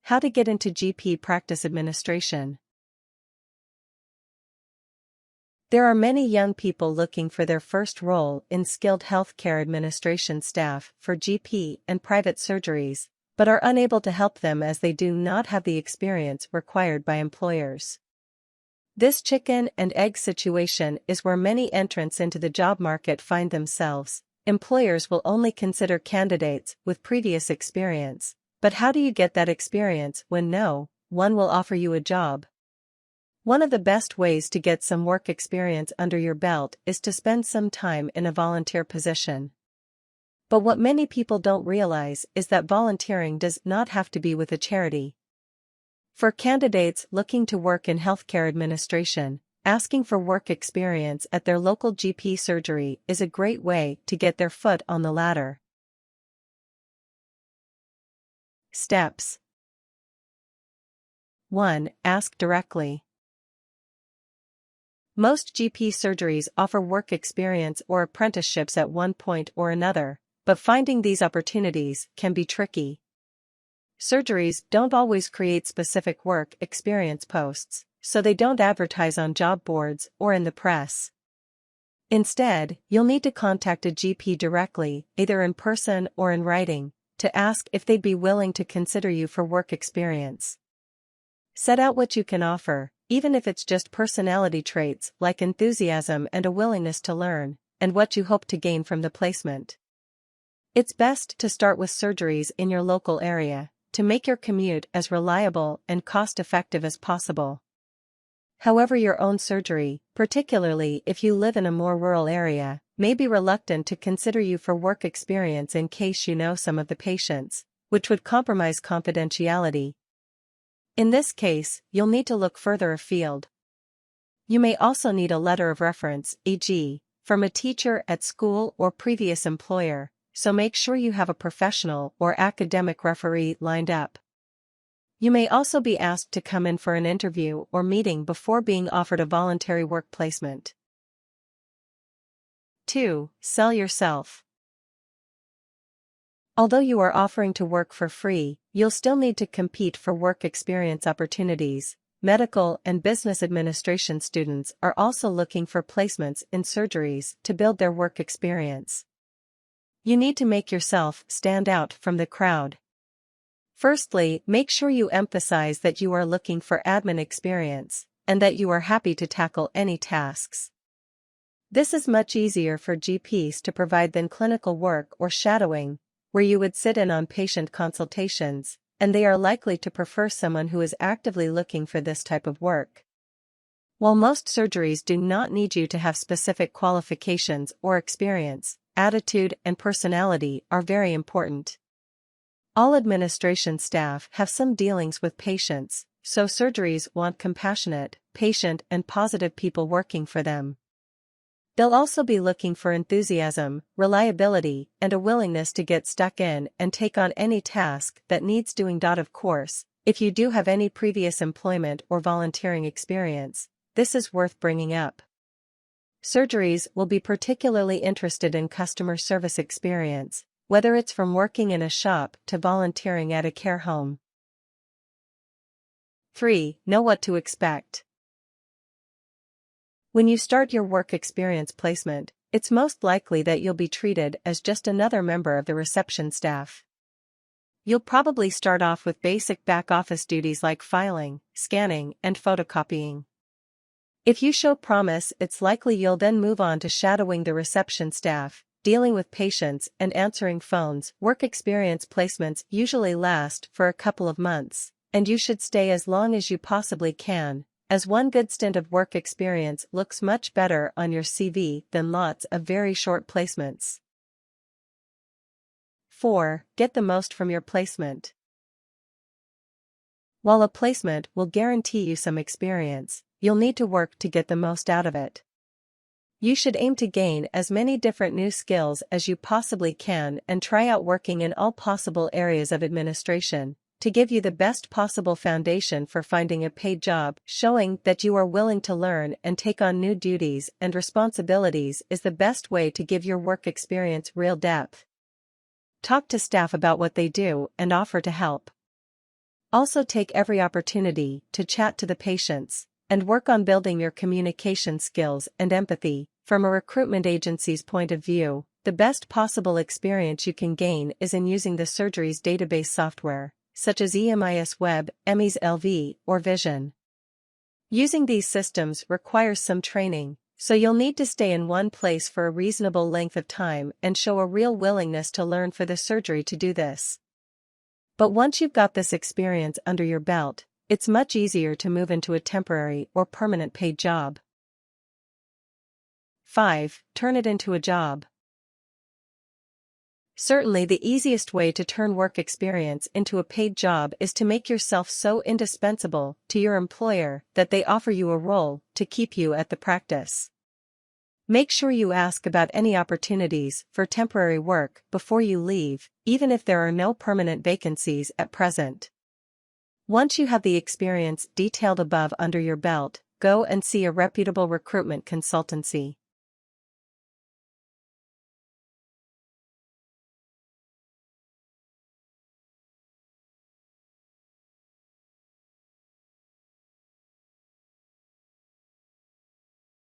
How to get into GP practice administration. There are many young people looking for their first role in skilled healthcare administration staff for GP and private surgeries, but are unable to help them as they do not have the experience required by employers. This chicken and egg situation is where many entrants into the job market find themselves. Employers will only consider candidates with previous experience, but how do you get that experience when no one will offer you a job? One of the best ways to get some work experience under your belt is to spend some time in a volunteer position. But what many people don't realize is that volunteering does not have to be with a charity. For candidates looking to work in healthcare administration, asking for work experience at their local GP surgery is a great way to get their foot on the ladder. Steps 1. Ask directly. Most GP surgeries offer work experience or apprenticeships at one point or another, but finding these opportunities can be tricky. Surgeries don't always create specific work experience posts, so they don't advertise on job boards or in the press. Instead, you'll need to contact a GP directly, either in person or in writing, to ask if they'd be willing to consider you for work experience. Set out what you can offer, even if it's just personality traits like enthusiasm and a willingness to learn, and what you hope to gain from the placement. It's best to start with surgeries in your local area, to make your commute as reliable and cost-effective as possible. However, your own surgery, particularly if you live in a more rural area, may be reluctant to consider you for work experience in case you know some of the patients, which would compromise confidentiality. In this case, you'll need to look further afield. You may also need a letter of reference, e.g., from a teacher at school or previous employer, so make sure you have a professional or academic referee lined up. You may also be asked to come in for an interview or meeting before being offered a voluntary work placement. 2. Sell yourself. Although you are offering to work for free, you'll still need to compete for work experience opportunities. Medical and business administration students are also looking for placements in surgeries to build their work experience. You need to make yourself stand out from the crowd. Firstly, make sure you emphasize that you are looking for admin experience, and that you are happy to tackle any tasks. This is much easier for GPs to provide than clinical work or shadowing, where you would sit in on patient consultations, and they are likely to prefer someone who is actively looking for this type of work. While most surgeries do not need you to have specific qualifications or experience, attitude and personality are very important. All administration staff have some dealings with patients, so surgeries want compassionate, patient and positive people working for them. They'll also be looking for enthusiasm, reliability, and a willingness to get stuck in and take on any task that needs doing. Of course, if you do have any previous employment or volunteering experience, this is worth bringing up. Surgeries will be particularly interested in customer service experience, whether it's from working in a shop to volunteering at a care home. 3. Know what to expect. When you start your work experience placement, it's most likely that you'll be treated as just another member of the reception staff. You'll probably start off with basic back-office duties like filing, scanning, and photocopying. If you show promise, it's likely you'll then move on to shadowing the reception staff, dealing with patients, and answering phones. Work experience placements usually last for a couple of months, and you should stay as long as you possibly can, as one good stint of work experience looks much better on your CV than lots of very short placements. 4. Get the most from your placement. While a placement will guarantee you some experience, you'll need to work to get the most out of it. You should aim to gain as many different new skills as you possibly can and try out working in all possible areas of administration, to give you the best possible foundation for finding a paid job. Showing that you are willing to learn and take on new duties and responsibilities is the best way to give your work experience real depth. Talk to staff about what they do and offer to help. Also take every opportunity to chat to the patients and work on building your communication skills and empathy. From a recruitment agency's point of view, the best possible experience you can gain is in using the surgeries database software, such as EMIS Web, EMIS LV, or Vision. Using these systems requires some training, so you'll need to stay in one place for a reasonable length of time and show a real willingness to learn for the surgery to do this. But once you've got this experience under your belt, it's much easier to move into a temporary or permanent paid job. 5. Turn it into a job. Certainly the easiest way to turn work experience into a paid job is to make yourself so indispensable to your employer that they offer you a role to keep you at the practice. Make sure you ask about any opportunities for temporary work before you leave, even if there are no permanent vacancies at present. Once you have the experience detailed above under your belt, go and see a reputable recruitment consultancy.